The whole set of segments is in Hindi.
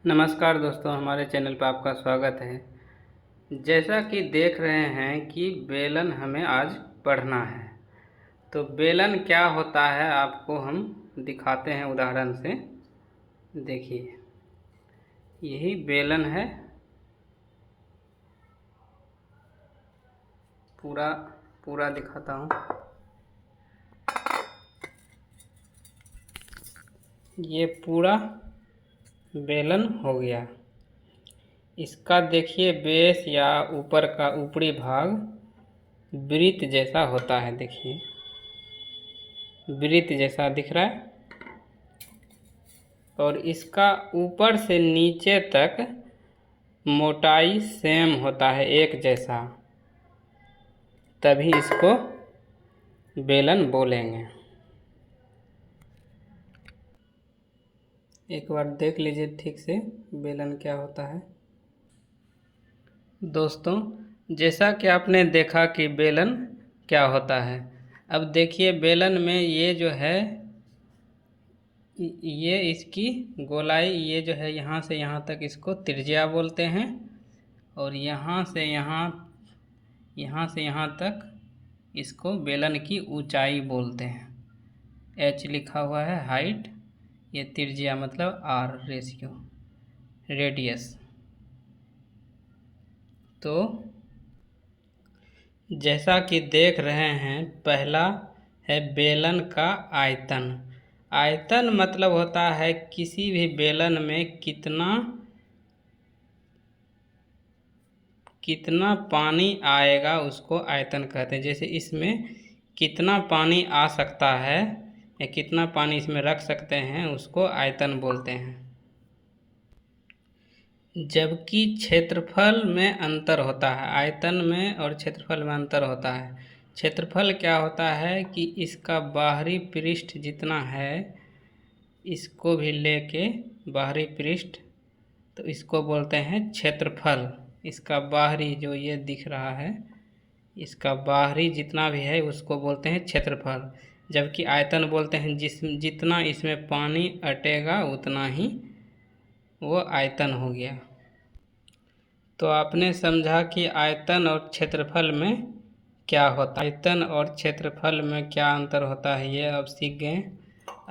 नमस्कार दोस्तों, हमारे चैनल पर आपका स्वागत है। जैसा कि देख रहे हैं कि बेलन हमें आज पढ़ना है, तो बेलन क्या होता है आपको हम दिखाते हैं उदाहरण से। देखिए, यही बेलन है। पूरा पूरा दिखाता हूँ। ये पूरा बेलन हो गया। इसका देखिए बेस या ऊपर का ऊपरी भाग वृत्त जैसा होता है। देखिए, वृत्त जैसा दिख रहा है, और इसका ऊपर से नीचे तक मोटाई सेम होता है, एक जैसा, तभी इसको बेलन बोलेंगे। एक बार देख लीजिए ठीक से बेलन क्या होता है। दोस्तों, जैसा कि आपने देखा कि बेलन क्या होता है, अब देखिए बेलन में ये जो है, ये इसकी गोलाई, ये जो है यहाँ से यहाँ तक इसको त्रिज्या बोलते हैं, और यहाँ से यहाँ तक इसको बेलन की ऊंचाई बोलते हैं। एच लिखा हुआ है हाइट, ये त्रिज्या मतलब आर रेशियो, रेडियस। तो जैसा कि देख रहे हैं, पहला है बेलन का आयतन। आयतन मतलब होता है किसी भी बेलन में कितना पानी आएगा, उसको आयतन कहते हैं। जैसे इसमें कितना पानी आ सकता है या कितना पानी इसमें रख सकते हैं, उसको आयतन बोलते हैं। जबकि क्षेत्रफल में अंतर होता है, आयतन में और क्षेत्रफल में अंतर होता है। क्षेत्रफल क्या होता है कि इसका बाहरी पृष्ठ जितना है, इसको भी लेके बाहरी पृष्ठ, तो इसको बोलते हैं क्षेत्रफल। इसका बाहरी जो ये दिख रहा है, इसका बाहरी जितना भी है उसको बोलते हैं क्षेत्रफल। जबकि आयतन बोलते हैं जितना इसमें पानी अटेगा उतना ही वो आयतन हो गया। तो आपने समझा कि आयतन और क्षेत्रफल में क्या होता है, आयतन और क्षेत्रफल में क्या अंतर होता है, ये अब सीख गए।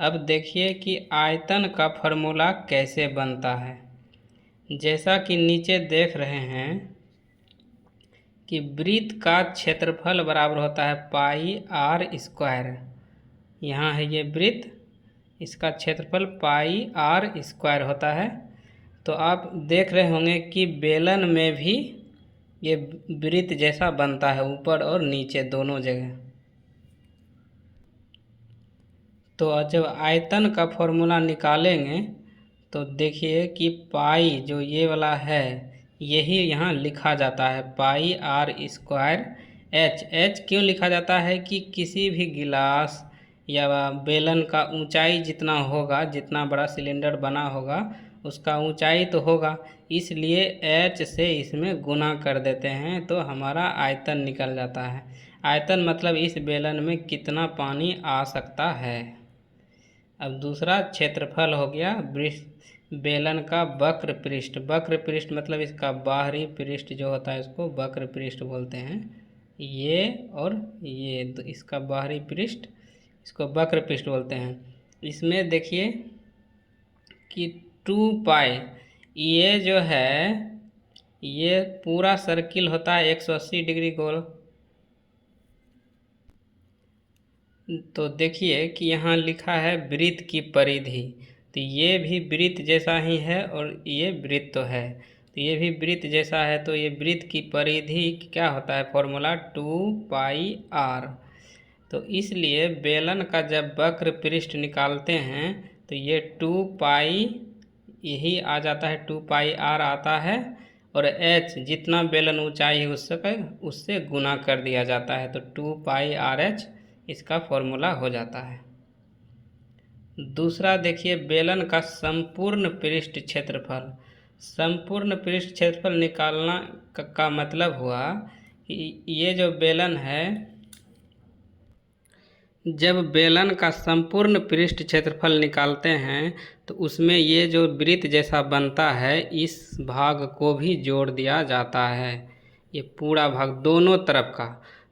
अब देखिए कि आयतन का फॉर्मूला कैसे बनता है। जैसा कि नीचे देख रहे हैं कि वृत्त का क्षेत्रफल बराबर होता है पाई आर स्क्वायर। यहाँ है ये वृत्त, इसका क्षेत्रफल पाई आर स्क्वायर होता है। तो आप देख रहे होंगे कि बेलन में भी ये वृत्त जैसा बनता है, ऊपर और नीचे दोनों जगह। तो जब आयतन का फॉर्मूला निकालेंगे तो देखिए कि पाई जो ये वाला है, यही यहाँ लिखा जाता है पाई आर स्क्वायर एच। एच क्यों लिखा जाता है कि किसी भी गिलास या बेलन का ऊंचाई जितना होगा, जितना बड़ा सिलेंडर बना होगा, उसका ऊंचाई तो होगा, इसलिए एच से इसमें गुना कर देते हैं तो हमारा आयतन निकल जाता है। आयतन मतलब इस बेलन में कितना पानी आ सकता है। अब दूसरा क्षेत्रफल हो गया बेलन का वक्र पृष्ठ। वक्र पृष्ठ मतलब इसका बाहरी पृष्ठ जो होता है, इसको वक्र पृष्ठ बोलते हैं। ये और ये, तो इसका बाहरी पृष्ठ, इसको वक्र पृष्ठ बोलते हैं। इसमें देखिए कि 2 पाई, ये जो है ये पूरा सर्किल होता है 180 डिग्री गोल। तो देखिए कि यहाँ लिखा है वृत्त की परिधि, तो ये भी वृत्त जैसा ही है और ये वृत्त तो है, तो ये भी वृत्त जैसा है। तो ये वृत्त की परिधि क्या होता है, फॉर्मूला 2 पाई आर। तो इसलिए बेलन का जब वक्र पृष्ठ निकालते हैं तो ये 2 पाई यही आ जाता है, 2 पाई आर आता है, और एच जितना बेलन ऊंचाई है उससे गुना कर दिया जाता है, तो 2 पाई आर एच इसका फॉर्मूला हो जाता है। दूसरा देखिए बेलन का संपूर्ण पृष्ठ क्षेत्रफल। संपूर्ण पृष्ठ क्षेत्रफल निकालना का मतलब हुआ कि ये जो बेलन है, जब बेलन का संपूर्ण पृष्ठ क्षेत्रफल निकालते हैं तो उसमें ये जो वृत्त जैसा बनता है इस भाग को भी जोड़ दिया जाता है, ये पूरा भाग दोनों तरफ का।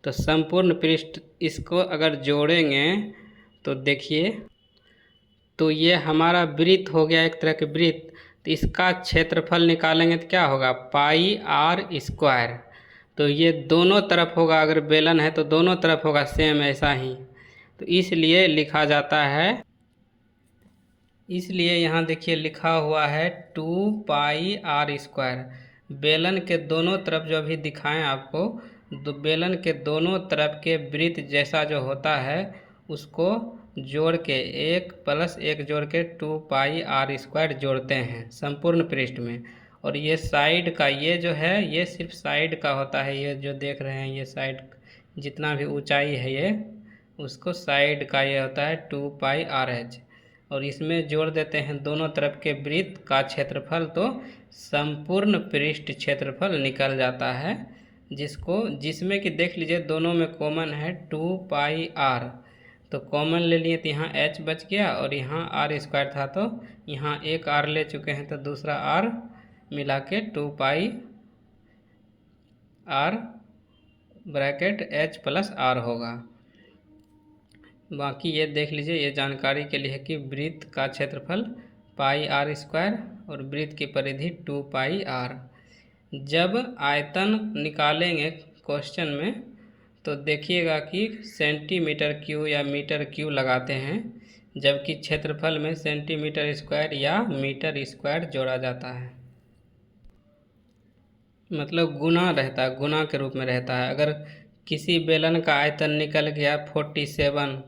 तो संपूर्ण पृष्ठ इसको अगर जोड़ेंगे तो देखिए, तो ये हमारा वृत्त हो गया, एक तरह के वृत्त। तो इसका क्षेत्रफल निकालेंगे तो क्या होगा, पाई आर स्क्वायर। तो ये दोनों तरफ होगा, अगर बेलन है तो दोनों तरफ होगा सेम ऐसा ही। तो इसलिए लिखा जाता है, इसलिए यहाँ देखिए लिखा हुआ है 2 पाई आर स्क्वायर। बेलन के दोनों तरफ जो अभी दिखाएं आपको, तो बेलन के दोनों तरफ के वृत्त जैसा जो होता है उसको जोड़ के 1 + 1 जोड़ के 2 पाई आर स्क्वायर जोड़ते हैं संपूर्ण पृष्ठ में। और ये साइड का, ये जो है ये सिर्फ साइड का होता है, ये जो देख रहे हैं ये साइड जितना भी ऊंचाई है ये उसको साइड का ये होता है 2 पाई आर एच। और इसमें जोड़ देते हैं दोनों तरफ के वृत्त का क्षेत्रफल, तो संपूर्ण पृष्ठ क्षेत्रफल निकल जाता है, जिसमें कि देख लीजिए दोनों में कॉमन है 2 पाई आर। तो कॉमन ले लिए तो यहाँ h बच गया और यहाँ आर स्क्वायर था, तो यहाँ एक आर ले चुके हैं तो दूसरा आर मिला के 2 पाई आर ब्रैकेट h + r होगा। बाकी ये देख लीजिए, ये जानकारी के लिए है कि वृत्त का क्षेत्रफल पाई आर² और वृत्त की परिधि 2 पाई आर। जब आयतन निकालेंगे क्वेश्चन में तो देखिएगा कि सेंटीमीटर क्यू या मीटर क्यू लगाते हैं, जबकि क्षेत्रफल में सेंटीमीटर स्क्वायर या मीटर स्क्वायर जोड़ा जाता है, मतलब गुना रहता है, गुना के रूप में रहता है। अगर किसी बेलन का आयतन निकल गया 47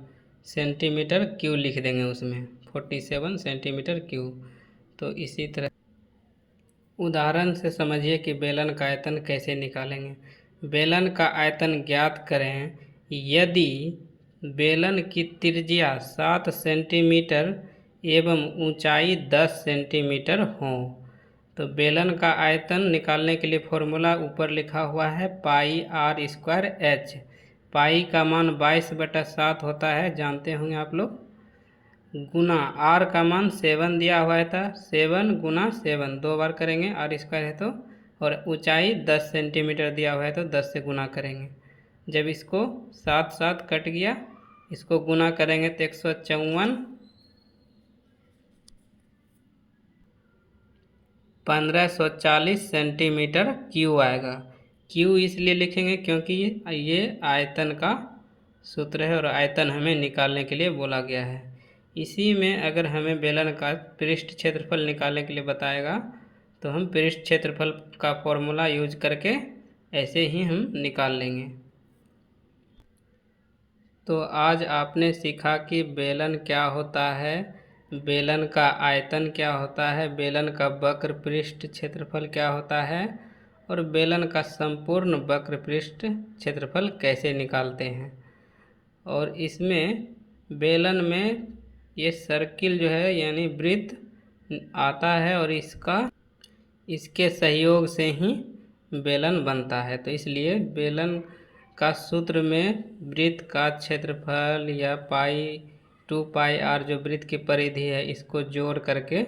सेंटीमीटर क्यू लिख देंगे उसमें 47 सेंटीमीटर क्यू। तो इसी तरह उदाहरण से समझिए कि बेलन का आयतन कैसे निकालेंगे। बेलन का आयतन ज्ञात करें यदि बेलन की त्रिज्या 7 सेंटीमीटर एवं ऊंचाई 10 सेंटीमीटर हो। तो बेलन का आयतन निकालने के लिए फॉर्मूला ऊपर लिखा हुआ है पाई आर²h। पाई का मान 22/7 होता है, जानते होंगे आप लोग, गुना आर का मान 7 दिया हुआ है था, 7 × 7 2 बार करेंगे, r² है तो, और ऊंचाई 10 सेंटीमीटर दिया हुआ है तो 10 से गुना करेंगे। जब इसको 7 कट गया, इसको गुना करेंगे तो 154 1540 सेंटीमीटर क्यू आएगा। क्यू इसलिए लिखेंगे क्योंकि ये आयतन का सूत्र है और आयतन हमें निकालने के लिए बोला गया है। इसी में अगर हमें बेलन का पृष्ठ क्षेत्रफल निकालने के लिए बताएगा तो हम पृष्ठ क्षेत्रफल का फॉर्मूला यूज करके ऐसे ही हम निकाल लेंगे। तो आज आपने सीखा कि बेलन क्या होता है, बेलन का आयतन क्या होता है, बेलन का वक्र पृष्ठ क्षेत्रफल क्या होता है, और बेलन का संपूर्ण वक्र पृष्ठ क्षेत्रफल कैसे निकालते हैं। और इसमें बेलन में ये सर्किल जो है यानी वृत्त आता है और इसके सहयोग से ही बेलन बनता है। तो इसलिए बेलन का सूत्र में वृत्त का क्षेत्रफल या 2 पाई आर जो वृत्त की परिधि है इसको जोड़ करके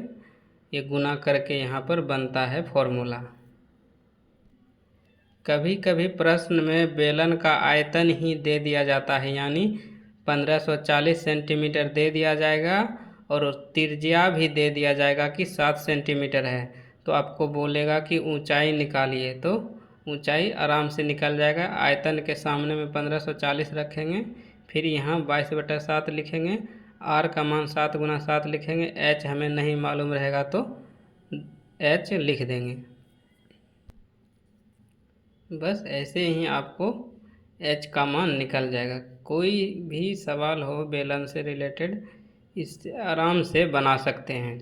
ये गुना करके यहाँ पर बनता है फॉर्मूला। कभी कभी प्रश्न में बेलन का आयतन ही दे दिया जाता है, यानी 1540 सेंटीमीटर दे दिया जाएगा और त्रिज्या भी दे दिया जाएगा कि 7 सेंटीमीटर है। तो आपको बोलेगा कि ऊंचाई निकालिए, तो ऊंचाई आराम से निकल जाएगा। आयतन के सामने में 1540 रखेंगे, फिर यहाँ 22/7 लिखेंगे, आर का मान 7 × 7 लिखेंगे, एच हमें नहीं मालूम रहेगा तो एच लिख देंगे। बस ऐसे ही आपको एच का मान निकल जाएगा। कोई भी सवाल हो बेलन से रिलेटेड इससे आराम से बना सकते हैं।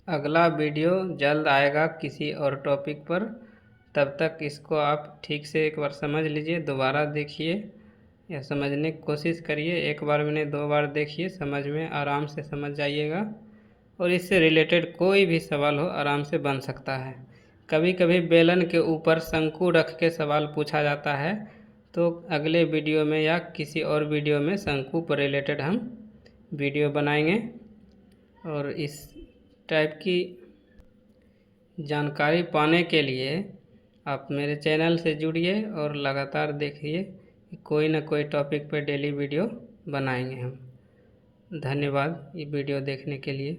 अगला वीडियो जल्द आएगा किसी और टॉपिक पर, तब तक इसको आप ठीक से एक बार समझ लीजिए, दोबारा देखिए या समझने की कोशिश करिए। एक बार में नहीं 2 बार देखिए, समझ में आराम से समझ जाइएगा और इससे रिलेटेड कोई भी सवाल हो आराम से बन सकता है। कभी कभी बेलन के ऊपर शंकु रख के सवाल पूछा जाता है, तो अगले वीडियो में या किसी और वीडियो में शंकु पर रिलेटेड हम वीडियो बनाएंगे। और इस टाइप की जानकारी पाने के लिए आप मेरे चैनल से जुड़िए और लगातार देखिए, कोई ना कोई टॉपिक पर डेली वीडियो बनाएंगे हम। धन्यवाद ये वीडियो देखने के लिए।